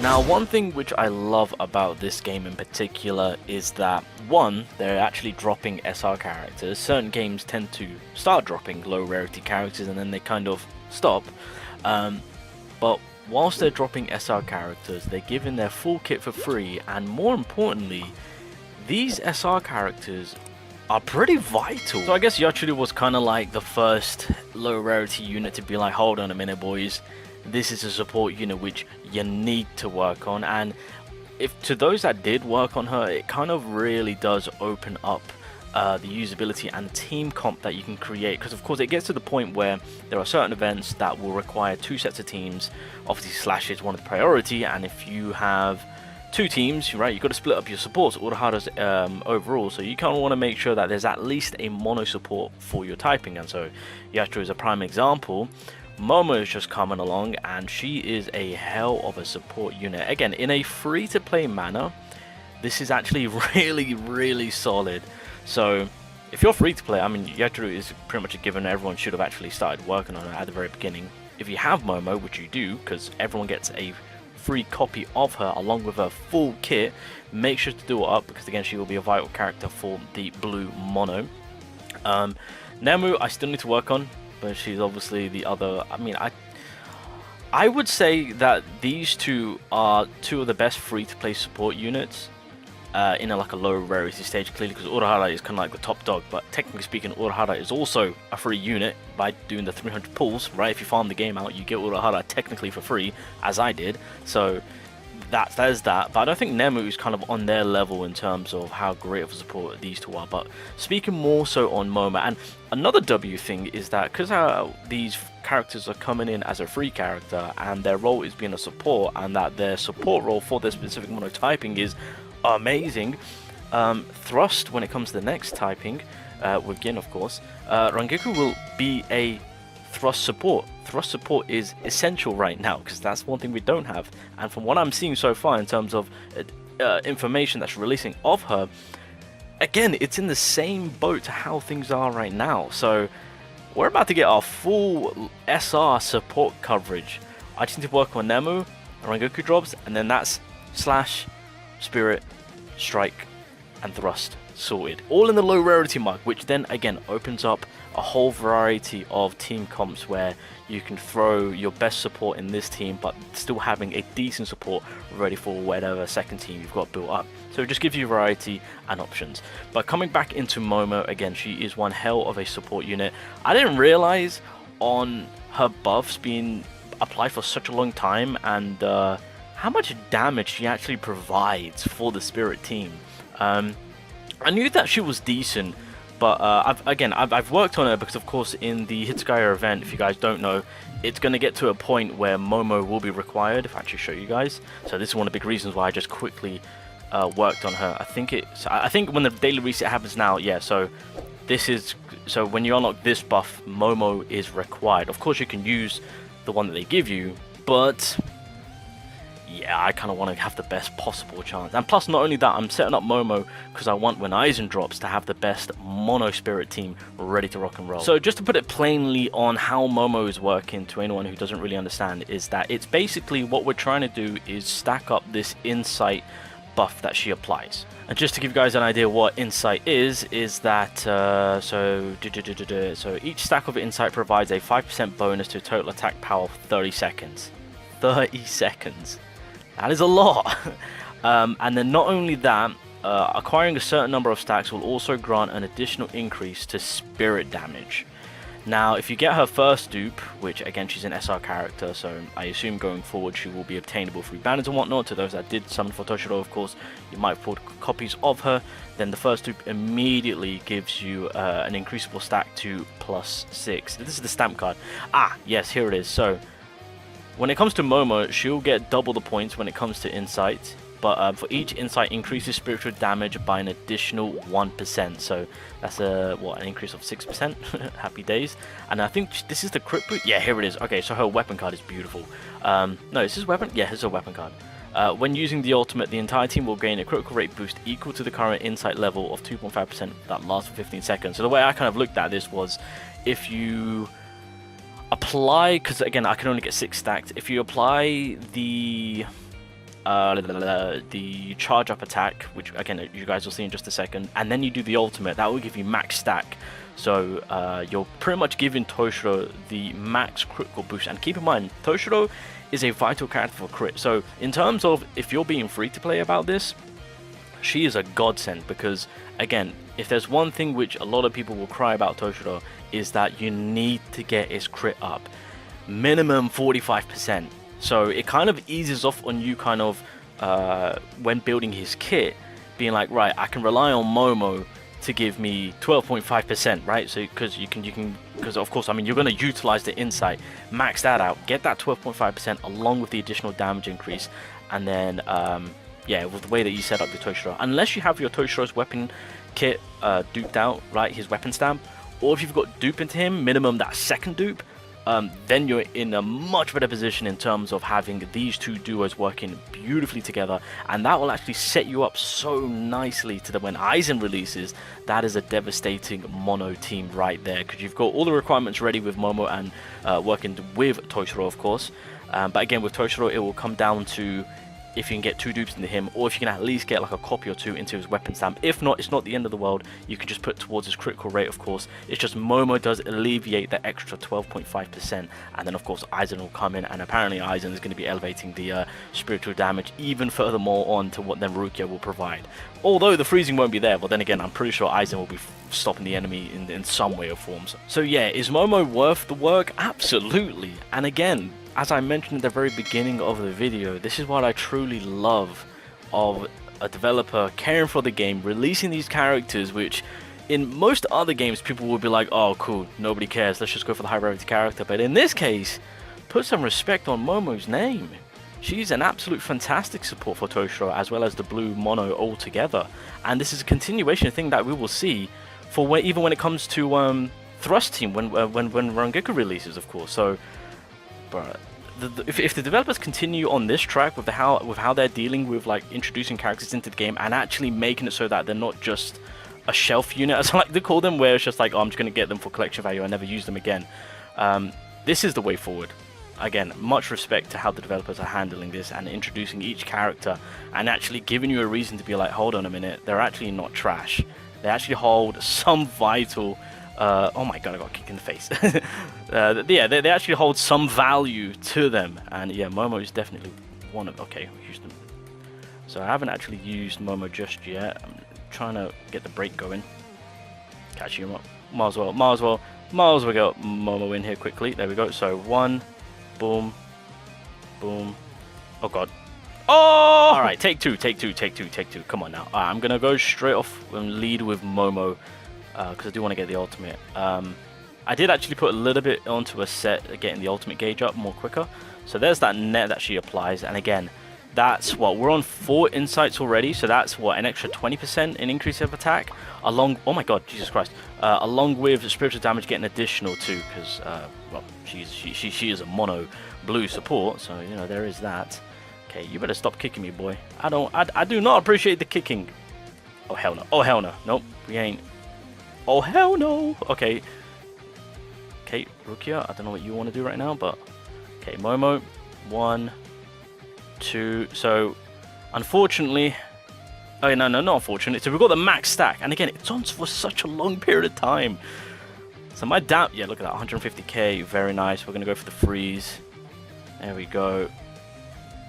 Now, one thing which I love about this game in particular is that, one, they're actually dropping SR characters. Certain games tend to start dropping low rarity characters and then they kind of stop. But whilst they're dropping SR characters, they're giving their full kit for free, and more importantly, these SR characters are pretty vital. So I guess Yachiru was kind of like the first low rarity unit to be like, hold on a minute boys, this is a support unit which you need to work on. And if to those that did work on her, it kind of really does open up the usability and team comp that you can create, because of course it gets to the point where there are certain events that will require 2 sets of teams. Obviously Slash is one of the priority, and if you have 2 teams, right, you've got to split up your supports, Urahara's overall, so you kind of want to make sure that there's at least a mono support for your typing. And so Yachiru is a prime example. Momo is just coming along, and she is a hell of a support unit. Again, in a free-to-play manner, this is actually really solid. So if you're free to play, I mean, Yachiru is pretty much a given. Everyone should have actually started working on it at the very beginning. If you have Momo, which you do, because everyone gets a free copy of her along with her full kit, make sure to do it up, because again, she will be a vital character for the blue mono. Nemu, I still need to work on, but she's obviously the other. I mean, I would say that these two are 2 of the best free-to-play support units in like a low rarity stage, clearly, because Urahara is kind of like the top dog. But technically speaking, Urahara is also a free unit by doing the 300 pulls, right? If you farm the game out, you get Urahara technically for free, as I did. So that is that. But I don't think Nemu is kind of on their level in terms of how great of a support these 2 are. But speaking more so on MOMO, and another W thing is that because these characters are coming in as a free character and their role is being a support, and that their support role for their specific monotyping is amazing. Thrust, when it comes to the next typing, with Gin of course, Rangiku will be a thrust support. Thrust support is essential right now, because that's one thing we don't have, and from what I'm seeing so far in terms of information that's releasing of her, again, it's in the same boat to how things are right now. So we're about to get our full SR support coverage. I just need to work on Nemu, Rangoku drops, and then that's Slash, Spirit, Strike, and Thrust sorted. All in the low rarity mark, which then again opens up a whole variety of team comps where you can throw your best support in this team, but still having a decent support ready for whatever second team you've got built up. So it just gives you variety and options. But coming back into Momo, again, she is one hell of a support unit. I didn't realize on her buffs being applied for such a long time, and how much damage she actually provides for the Spirit team. I knew that she was decent, but I've worked on her because, of course, in the Hitsugaya event, if you guys don't know, it's going to get to a point where Momo will be required, if I actually show you guys. So this is one of the big reasons why I just quickly worked on her. I think when the daily reset happens now, yeah, so when you unlock this buff, Momo is required. Of course, you can use the one that they give you, but yeah, I kind of want to have the best possible chance. And plus, not only that, I'm setting up Momo because I want when Aizen drops to have the best mono Spirit team ready to rock and roll. So just to put it plainly on how Momo is working to anyone who doesn't really understand, is that it's basically what we're trying to do is stack up this insight buff that she applies. And just to give you guys an idea what insight is that so each stack of insight provides a 5% bonus to total attack power for 30 seconds. 30 seconds. That is a lot. And then not only that, acquiring a certain number of stacks will also grant an additional increase to spirit damage. Now, if you get her first dupe, which again, she's an SR character, so I assume going forward she will be obtainable through banners and whatnot. To those that did summon for Toshiro, of course, you might have pulled copies of her. Then the first dupe immediately gives you an increasable stack to +6. This is the stamp card. Ah, yes, here it is. So when it comes to Momo, she'll get double the points when it comes to insight, but for each insight increases spiritual damage by an additional 1%. So that's an increase of 6%. Happy days. And I think this is the crit boot. Yeah, here it is. Okay, so her weapon card is beautiful. No, is this weapon? Yeah, here's her weapon card. When using the ultimate, the entire team will gain a critical rate boost equal to the current insight level of 2.5% that lasts for 15 seconds. So the way I kind of looked at this was, if you apply, because again I can only get 6 stacked, if you apply the the charge up attack, which again you guys will see in just a second, and then you do the ultimate. That will give you max stack. So you're pretty much giving Toshiro the max critical boost. And keep in mind, Toshiro is a vital character for crit. So in terms of if you're being free to play about this, she is a godsend, because again, if there's one thing which a lot of people will cry about Toshiro, is that you need to get his crit up minimum 45%. So it kind of eases off on you kind of when building his kit, being like, right, I can rely on Momo to give me 12.5%, right? So because of course, I mean, you're going to utilize the insight, max that out, get that 12.5% along with the additional damage increase, and then yeah, with the way that you set up your Toshiro, unless you have your Toshiro's weapon kit duped out, right, his weapon stamp, or if you've got dupe into him, minimum that second dupe, then you're in a much better position in terms of having these two duos working beautifully together, and that will actually set you up so nicely to when Aizen releases. That is a devastating mono team right there, because you've got all the requirements ready with Momo and working with Toshiro, of course. But again, with Toshiro, it will come down to if you can get 2 dupes into him, or if you can at least get like a copy or 2 into his weapon stamp. If not, it's not the end of the world. You can just put towards his critical rate, of course. It's just Momo does alleviate the extra 12.5%, and then of course Aizen will come in, and apparently Aizen is going to be elevating the spiritual damage even furthermore on to what then Rukia will provide. Although the freezing won't be there, but then again, I'm pretty sure Aizen will be stopping the enemy in some way or forms. So yeah, is Momo worth the work? Absolutely. And again, as I mentioned at the very beginning of the video, this is what I truly love of a developer caring for the game, releasing these characters which in most other games people would be like, oh cool, nobody cares, let's just go for the high rarity character. But in this case, put some respect on Momo's name. She's an absolute fantastic support for Toshiro as well as the blue mono altogether. And this is a continuation thing that we will see for even when it comes to Thrust Team, when Rangiku releases, of course. So but if the developers continue on this track with how they're dealing with like introducing characters into the game and actually making it so that they're not just a shelf unit, as I like to call them, where it's just like, oh, I'm just going to get them for collection value, I never use them again. This is the way forward. Again, much respect to how the developers are handling this and introducing each character and actually giving you a reason to be like, hold on a minute, they're actually not trash. They actually hold some vital oh my god, I got kicked in the face. Yeah, they actually hold some value to them, and yeah, Momo is definitely one of. Okay, we used them. So I haven't actually used Momo just yet. I'm trying to get the break going. Catch you up. Might as well get Momo in here quickly. There we go. So 1, boom, boom. Oh god. Oh! All right, take two. Come on now. All right, I'm gonna go straight off and lead with Momo, because I do want to get the ultimate. I did actually put a little bit onto a set, getting the ultimate gauge up more quicker. So there's that net that she applies, and again, that's what we're on 4 insights already. So that's what, an extra 20% in increase of attack, along. Oh my god, Jesus Christ! Along with spiritual damage, getting additional too, because well, she is a mono blue support, so you know there is that. Okay, you better stop kicking me, boy. I do not appreciate the kicking. Oh hell no! Oh hell no! Nope, we ain't. Oh hell no! Okay. Okay, Rukia, I don't know what you want to do right now, but okay, Momo, 1, 2. So, unfortunately, oh no, not unfortunately. So we've got the max stack, and again, it's on for such a long period of time. So my yeah, look at that, 150k, very nice. We're gonna go for the freeze. There we go.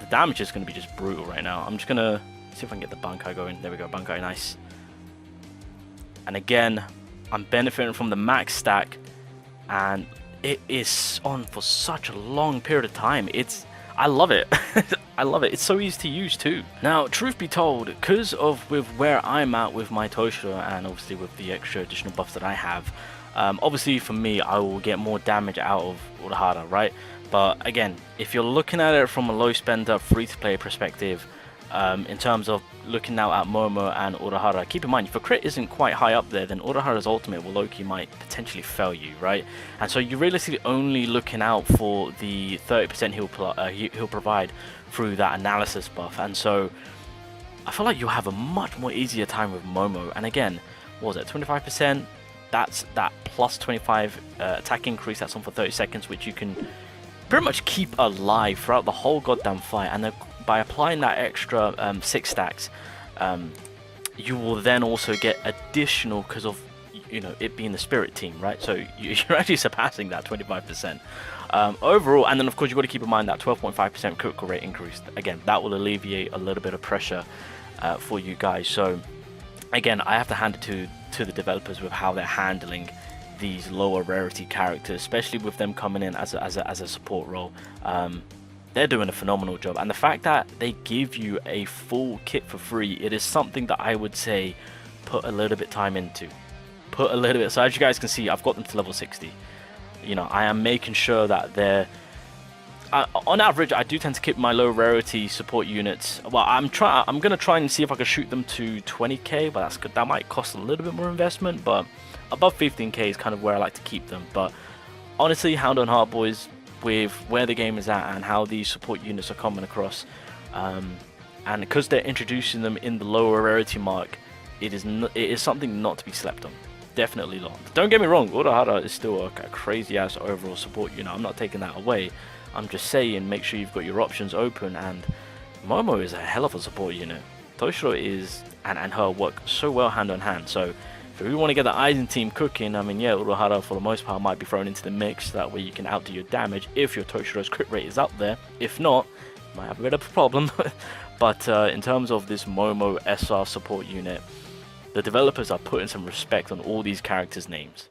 The damage is gonna be just brutal right now. I'm just gonna see if I can get the Bankai going. There we go, Bankai, nice. And again, I'm benefiting from the max stack, and it is on for such a long period of time. I love it. I love it. It's so easy to use too. Now, truth be told, because of with where I'm at with my Toshiro, and obviously with the extra additional buffs that I have, obviously for me, I will get more damage out of URAHARA, right? But again, if you're looking at it from a low spender, free-to-play perspective, in terms of looking now at Momo and URAHARA, keep in mind, if a crit isn't quite high up there, then URAHARA's ultimate will low-key might potentially fail you, right? And so you're realistically only looking out for the 30% he'll provide through that analysis buff. And so I feel like you'll have a much more easier time with Momo. And again, what was it, 25%? That's that plus 25 attack increase, that's on for 30 seconds, which you can pretty much keep alive throughout the whole goddamn fight. And by applying that extra 6 stacks, you will then also get additional, because of it being the spirit team, right? So you're actually surpassing that 25% overall. And then of course you've got to keep in mind that 12.5% critical rate increase. Again, that will alleviate a little bit of pressure for you guys. So again, I have to hand it to the developers with how they're handling these lower rarity characters, especially with them coming in as a support role. They're doing a phenomenal job, and the fact that they give you a full kit for free, it is something that I would say put a little bit time into. Put a little bit. So as you guys can see, I've got them to level 60. I am making sure that they're on average. I do tend to keep my low rarity support units. Well, I'm gonna try and see if I can shoot them to 20k, but that's good. That might cost a little bit more investment, but above 15k is kind of where I like to keep them. But honestly, Hound on Heart, boys, with where the game is at and how these support units are coming across, and because they're introducing them in the lower rarity mark, it is something not to be slept on. Definitely not. Don't get me wrong, URAHARA is still a crazy ass overall support unit. I'm not taking that away. I'm just saying, make sure you've got your options open, and MOMO is a hell of a support unit. Toshiro is, and her work so well hand on hand. So if we want to get the Aizen team cooking, I mean, yeah, URAHARA for the most part might be thrown into the mix. That way you can outdo your damage if your Toshiro's crit rate is up there. If not, you might have a bit of a problem. But in terms of this MOMO SR support unit, the developers are putting some respect on all these characters' names.